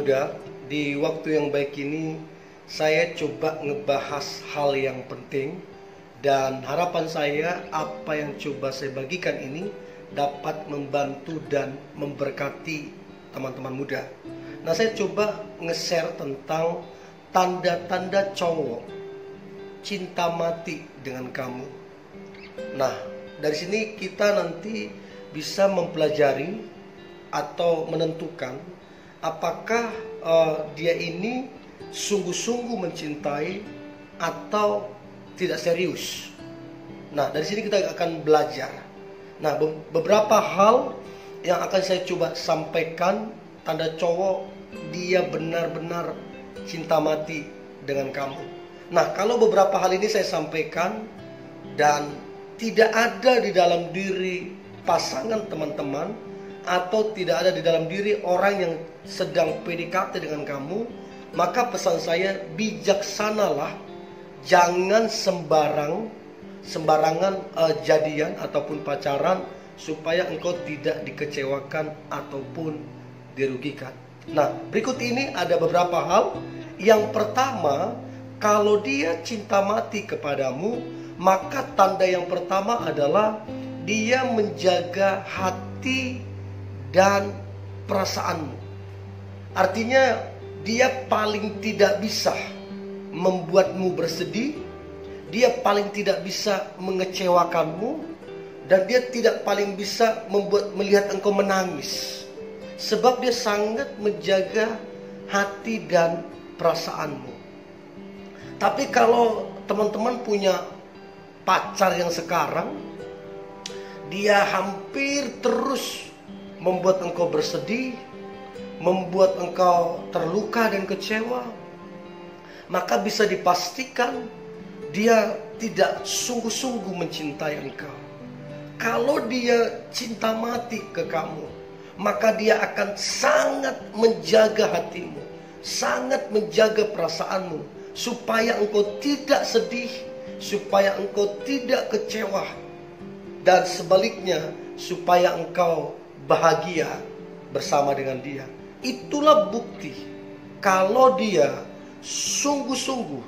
muda, di waktu yang baik ini saya coba ngebahas hal yang penting, dan harapan saya apa yang coba saya bagikan ini dapat membantu dan memberkati teman-teman muda. Nah, saya coba nge-share tentang tanda-tanda cowok cinta mati dengan kamu. Nah, dari sini kita nanti bisa mempelajari atau menentukan apakah dia ini sungguh-sungguh mencintai atau tidak serius. Nah, dari sini kita akan belajar. Nah, beberapa hal yang akan saya coba sampaikan tanda cowok dia benar-benar cinta mati dengan kamu. Nah, kalau beberapa hal ini saya sampaikan dan tidak ada di dalam diri pasangan teman-teman atau tidak ada di dalam diri orang yang sedang PDKT dengan kamu, maka pesan saya, bijaksanalah, jangan sembarangan jadian ataupun pacaran supaya engkau tidak dikecewakan ataupun dirugikan. Nah, berikut ini ada beberapa hal. Yang pertama, kalau dia cinta mati kepadamu, maka tanda yang pertama adalah dia menjaga hati dan perasaanmu. Artinya dia paling tidak bisa membuatmu bersedih, dia paling tidak bisa mengecewakanmu, dan dia tidak paling bisa melihat engkau menangis. Sebab dia sangat menjaga hati dan perasaanmu. Tapi kalau teman-teman punya pacar yang sekarang, dia hampir terus membuat engkau bersedih, membuat engkau terluka dan kecewa, maka bisa dipastikan dia tidak sungguh-sungguh mencintai engkau. Kalau dia cinta mati ke kamu, maka dia akan sangat menjaga hatimu, sangat menjaga perasaanmu, supaya engkau tidak sedih, supaya engkau tidak kecewa, dan sebaliknya supaya engkau bahagia bersama dengan dia. Itulah bukti kalau dia sungguh-sungguh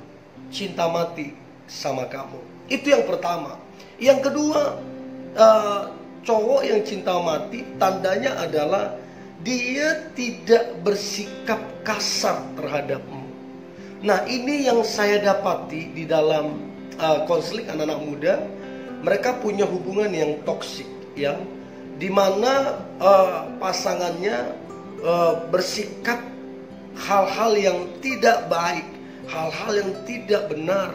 cinta mati sama kamu. Itu yang pertama. Yang kedua, cowok yang cinta mati tandanya adalah dia tidak bersikap kasar terhadapmu. Nah, ini yang saya dapati di dalam konseling anak-anak muda. Mereka punya hubungan yang toksik, ya, dimana pasangannya bersikap hal-hal yang tidak baik, hal-hal yang tidak benar,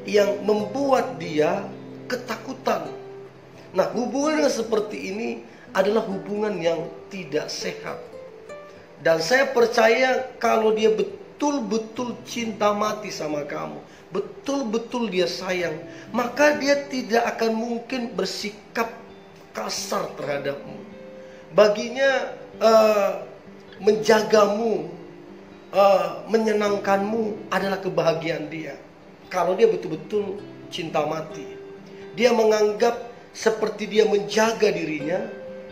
yang membuat dia ketakutan. Nah, hubungan yang seperti ini adalah hubungan yang tidak sehat. Dan saya percaya kalau dia betul-betul cinta mati sama kamu, betul-betul dia sayang, maka dia tidak akan mungkin bersikap kasar terhadapmu. Baginya menjagamu, menyenangkanmu adalah kebahagiaan dia. Kalau dia betul-betul cinta mati, dia menganggap seperti dia menjaga dirinya,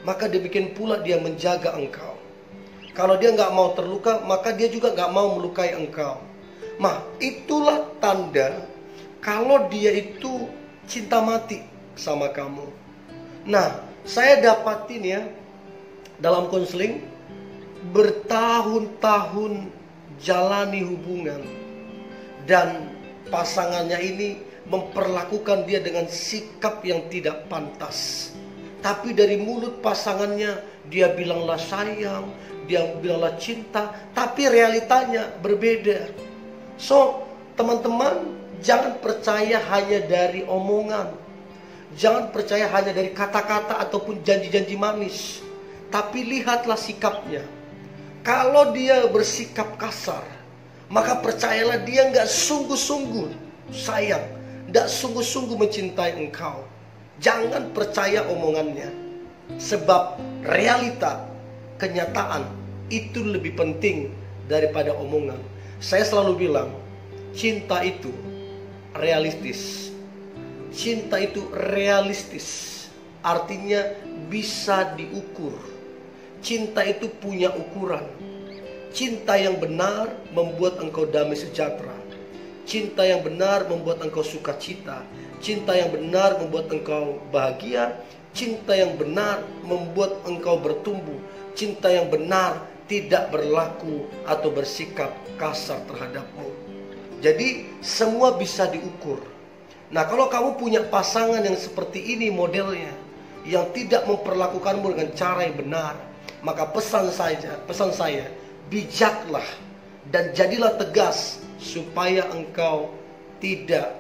maka demikian pula dia menjaga engkau. Kalau dia nggak mau terluka, maka dia juga nggak mau melukai engkau. Nah, itulah tanda kalau dia itu cinta mati sama kamu. Nah, saya dapatin ya, dalam konseling, bertahun-tahun jalani hubungan, dan pasangannya ini memperlakukan dia dengan sikap yang tidak pantas. Tapi dari mulut pasangannya dia bilanglah sayang, dia bilanglah cinta, tapi realitanya berbeda. So, teman-teman, jangan percaya hanya dari omongan, jangan percaya hanya dari kata-kata ataupun janji-janji manis, tapi lihatlah sikapnya. Kalau dia bersikap kasar, maka percayalah dia nggak sungguh-sungguh sayang, nggak sungguh-sungguh mencintai engkau. Jangan percaya omongannya, sebab realita, kenyataan itu lebih penting daripada omongan. Saya selalu bilang, cinta itu realistis. Cinta itu realistis, artinya bisa diukur. Cinta itu punya ukuran. Cinta yang benar membuat engkau damai sejahtera. Cinta yang benar membuat engkau sukacita. Cinta yang benar membuat engkau bahagia. Cinta yang benar membuat engkau bertumbuh. Cinta yang benar tidak berlaku atau bersikap kasar terhadapmu. Jadi semua bisa diukur. Nah, kalau kamu punya pasangan yang seperti ini modelnya, yang tidak memperlakukanmu dengan cara yang benar, maka pesan saya, bijaklah dan jadilah tegas supaya engkau tidak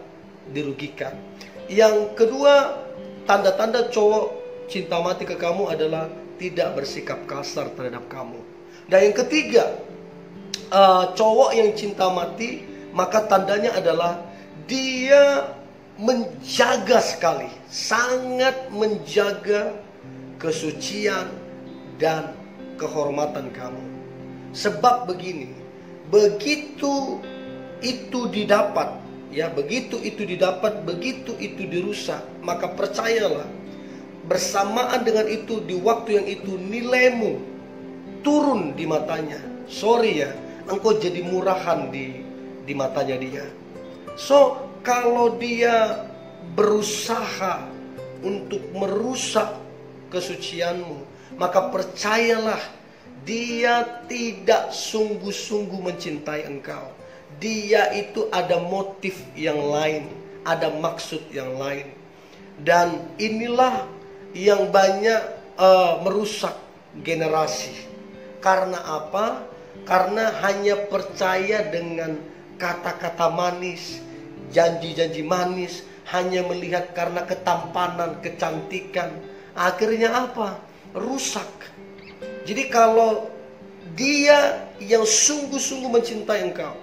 dirugikan. Yang kedua, tanda-tanda cowok cinta mati ke kamu adalah tidak bersikap kasar terhadap kamu. Dan yang ketiga, cowok yang cinta mati, maka tandanya adalah dia menjaga sekali, sangat menjaga kesucian dan kehormatan kamu. Sebab begini, begitu itu didapat, begitu itu dirusak, maka percayalah, bersamaan dengan itu, di waktu yang itu nilaimu turun di matanya. Sorry ya, engkau jadi murahan di matanya dia. So, kalau dia berusaha untuk merusak kesucianmu, maka percayalah, dia tidak sungguh-sungguh mencintai engkau. Dia itu ada motif yang lain, ada maksud yang lain. Dan inilah yang banyak merusak generasi. Karena apa? Karena hanya percaya dengan kata-kata manis, janji-janji manis, hanya melihat karena ketampanan, kecantikan. Akhirnya apa? Rusak. Jadi kalau dia yang sungguh-sungguh mencintai engkau,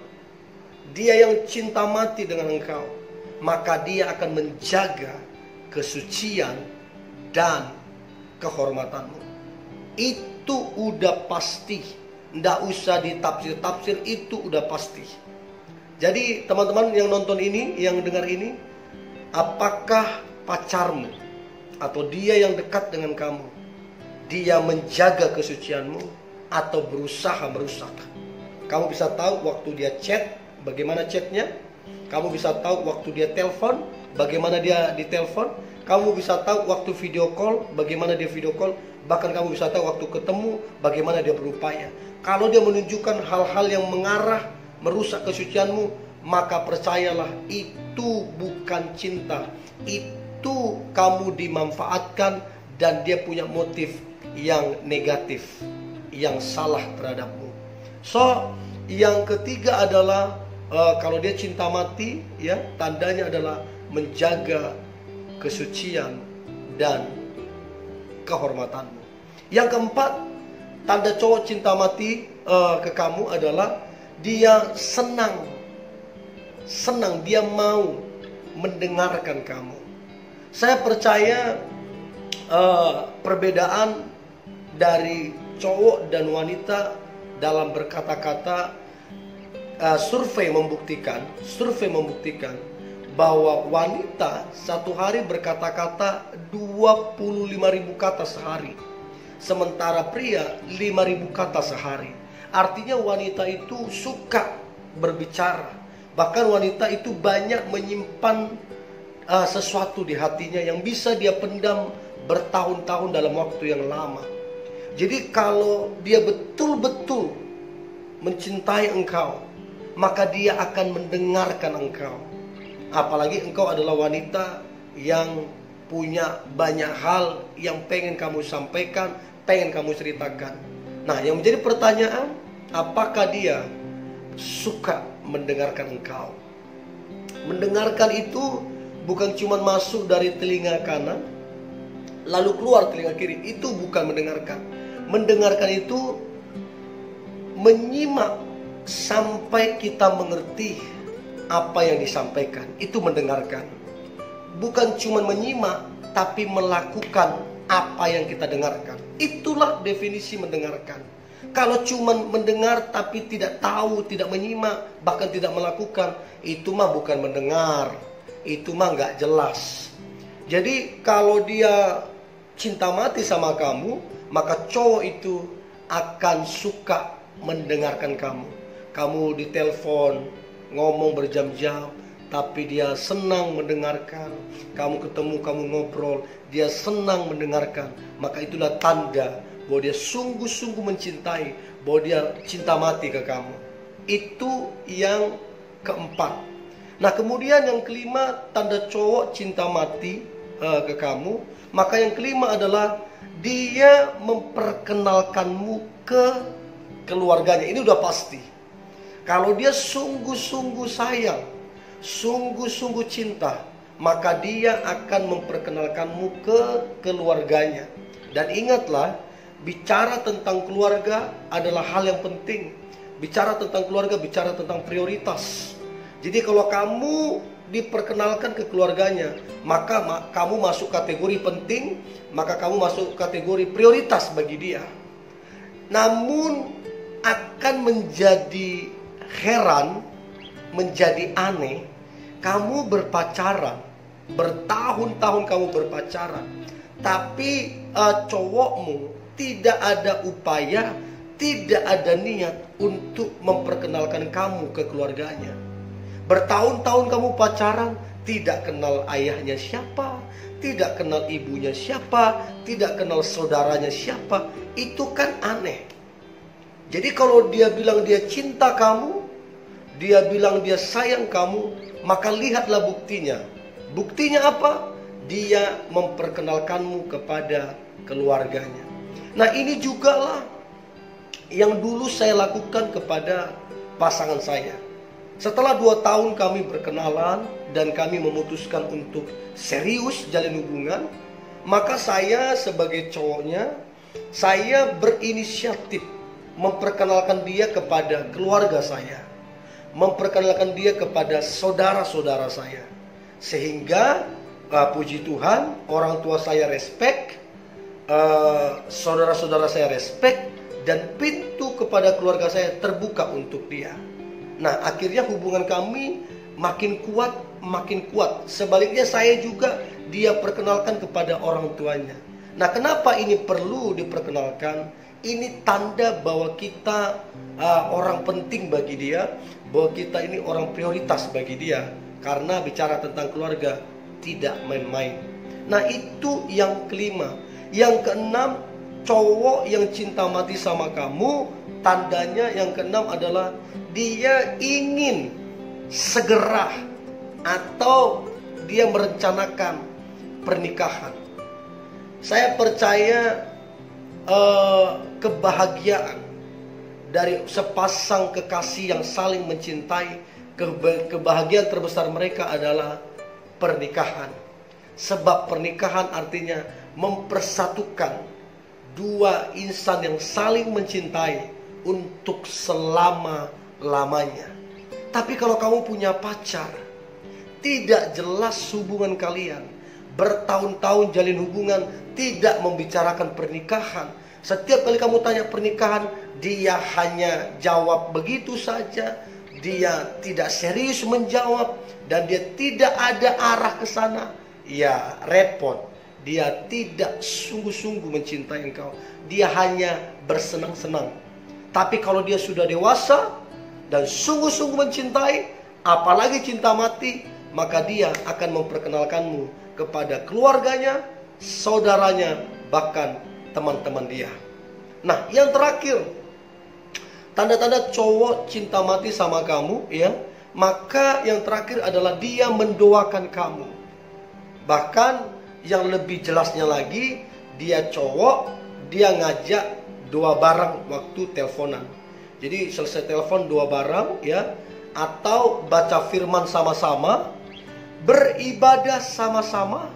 dia yang cinta mati dengan engkau, maka dia akan menjaga kesucian dan kehormatanmu. Itu udah pasti. Nggak usah ditafsir-tafsir, itu udah pasti. Jadi teman-teman yang nonton ini, yang dengar ini, apakah pacarmu atau dia yang dekat dengan kamu, dia menjaga kesucianmu atau berusaha merusak? Kamu bisa tahu waktu dia chat, bagaimana chatnya. Kamu bisa tahu waktu dia telepon, bagaimana dia ditelepon. Kamu bisa tahu waktu video call, bagaimana dia video call. Bahkan kamu bisa tahu waktu ketemu, bagaimana dia berupaya. Kalau dia menunjukkan hal-hal yang mengarah merusak kesucianmu, maka percayalah, itu bukan cinta. Itu kamu dimanfaatkan dan dia punya motif yang negatif, yang salah terhadapmu. So, yang ketiga adalah kalau dia cinta mati, tandanya adalah menjaga kesucian dan kehormatanmu. Yang keempat, tanda cowok cinta mati ke kamu adalah dia senang, dia mau mendengarkan kamu. Saya percaya perbedaan dari cowok dan wanita dalam berkata-kata, survei membuktikan bahwa wanita satu hari berkata-kata 25.000 kata sehari, sementara pria 5.000 kata sehari. Artinya wanita itu suka berbicara. Bahkan wanita itu banyak menyimpan sesuatu di hatinya yang bisa dia pendam bertahun-tahun dalam waktu yang lama. Jadi kalau dia betul-betul mencintai engkau, maka dia akan mendengarkan engkau. Apalagi engkau adalah wanita yang punya banyak hal yang pengen kamu sampaikan, pengen kamu ceritakan. Nah, yang menjadi pertanyaan, apakah dia suka mendengarkan engkau? Mendengarkan itu bukan cuma masuk dari telinga kanan lalu keluar telinga kiri. Itu bukan mendengarkan. Mendengarkan itu menyimak sampai kita mengerti apa yang disampaikan. Itu mendengarkan. Bukan cuma menyimak, tapi melakukan apa yang kita dengarkan. Itulah definisi mendengarkan. Kalau cuma mendengar tapi tidak tahu, tidak menyimak, bahkan tidak melakukan, itu mah bukan mendengar. Itu mah nggak jelas. Jadi kalau dia cinta mati sama kamu, maka cowok itu akan suka mendengarkan kamu. Kamu ditelepon, ngomong berjam-jam, tapi dia senang mendengarkan. Kamu ketemu, kamu ngobrol, dia senang mendengarkan. Maka itulah tanda bahwa dia sungguh-sungguh mencintai, bahwa dia cinta mati ke kamu. Itu yang keempat. Nah, kemudian yang kelima, tanda cowok cinta mati ke kamu. Maka yang kelima adalah dia memperkenalkanmu ke keluarganya. Ini udah pasti. Kalau dia sungguh-sungguh sayang, sungguh-sungguh cinta, maka dia akan memperkenalkanmu ke keluarganya. Dan ingatlah, bicara tentang keluarga adalah hal yang penting. Bicara tentang keluarga, bicara tentang prioritas. Jadi kalau kamu diperkenalkan ke keluarganya, maka kamu masuk kategori penting, maka kamu masuk kategori prioritas bagi dia. Namun akan menjadi heran, menjadi aneh, kamu berpacaran, bertahun-tahun kamu berpacaran, tapi cowokmu tidak ada upaya, tidak ada niat untuk memperkenalkan kamu ke keluarganya. Bertahun-tahun kamu pacaran, tidak kenal ayahnya siapa, tidak kenal ibunya siapa, tidak kenal saudaranya siapa. Itu kan aneh. Jadi kalau dia bilang dia cinta kamu, dia bilang dia sayang kamu, maka lihatlah buktinya. Buktinya apa? Dia memperkenalkanmu kepada keluarganya. Nah, ini juga lah yang dulu saya lakukan kepada pasangan saya. Setelah 2 tahun kami berkenalan dan kami memutuskan untuk serius jalin hubungan, maka saya sebagai cowoknya, saya berinisiatif memperkenalkan dia kepada keluarga saya, memperkenalkan dia kepada saudara-saudara saya. Sehingga puji Tuhan, orang tua saya respect, saudara-saudara saya respect, dan pintu kepada keluarga saya terbuka untuk dia. Nah, akhirnya hubungan kami makin kuat, makin kuat. Sebaliknya saya juga dia perkenalkan kepada orang tuanya. Nah, kenapa ini perlu diperkenalkan? Ini tanda bahwa kita orang penting bagi dia, bahwa kita ini orang prioritas bagi dia. Karena bicara tentang keluarga tidak main-main. Nah, itu yang kelima. Yang keenam, cowok yang cinta mati sama kamu, tandanya yang keenam adalah dia ingin segera atau dia merencanakan pernikahan. Saya percaya kebahagiaan dari sepasang kekasih yang saling mencintai, kebahagiaan terbesar mereka adalah pernikahan. Sebab pernikahan artinya mempersatukan dua insan yang saling mencintai untuk selama-lamanya. Tapi kalau kamu punya pacar, tidak jelas hubungan kalian, bertahun-tahun jalin hubungan, tidak membicarakan pernikahan. Setiap kali kamu tanya pernikahan, dia hanya jawab begitu saja. Dia tidak serius menjawab, dan dia tidak ada arah ke sana. Ya, repot. Dia tidak sungguh-sungguh mencintai engkau. Dia hanya bersenang-senang. Tapi kalau dia sudah dewasa dan sungguh-sungguh mencintai, apalagi cinta mati, maka dia akan memperkenalkanmu kepada keluarganya, saudaranya, bahkan teman-teman dia. Nah, yang terakhir, tanda-tanda cowok cinta mati sama kamu, ya. Maka yang terakhir adalah dia mendoakan kamu. Bahkan yang lebih jelasnya lagi, dia cowok, dia ngajak doa bareng waktu teleponan. Jadi selesai telepon doa bareng, ya, atau baca firman sama-sama, beribadah sama-sama,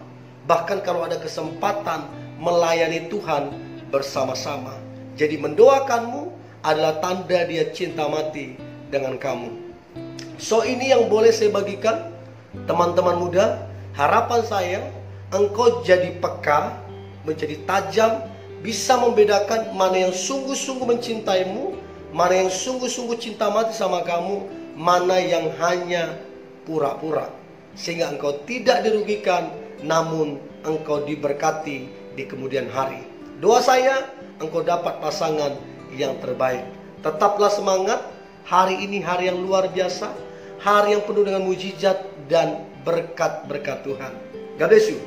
bahkan kalau ada kesempatan melayani Tuhan bersama-sama. Jadi mendoakanmu adalah tanda dia cinta mati dengan kamu. So, ini yang boleh saya bagikan, teman-teman muda. Harapan saya engkau jadi peka, menjadi tajam, bisa membedakan mana yang sungguh-sungguh mencintaimu, mana yang sungguh-sungguh cinta mati sama kamu, mana yang hanya pura-pura. Sehingga engkau tidak dirugikan, namun engkau diberkati di kemudian hari. Doa saya, engkau dapat pasangan yang terbaik. Tetaplah semangat. Hari ini hari yang luar biasa, hari yang penuh dengan mujizat dan berkat-berkat Tuhan. God bless you.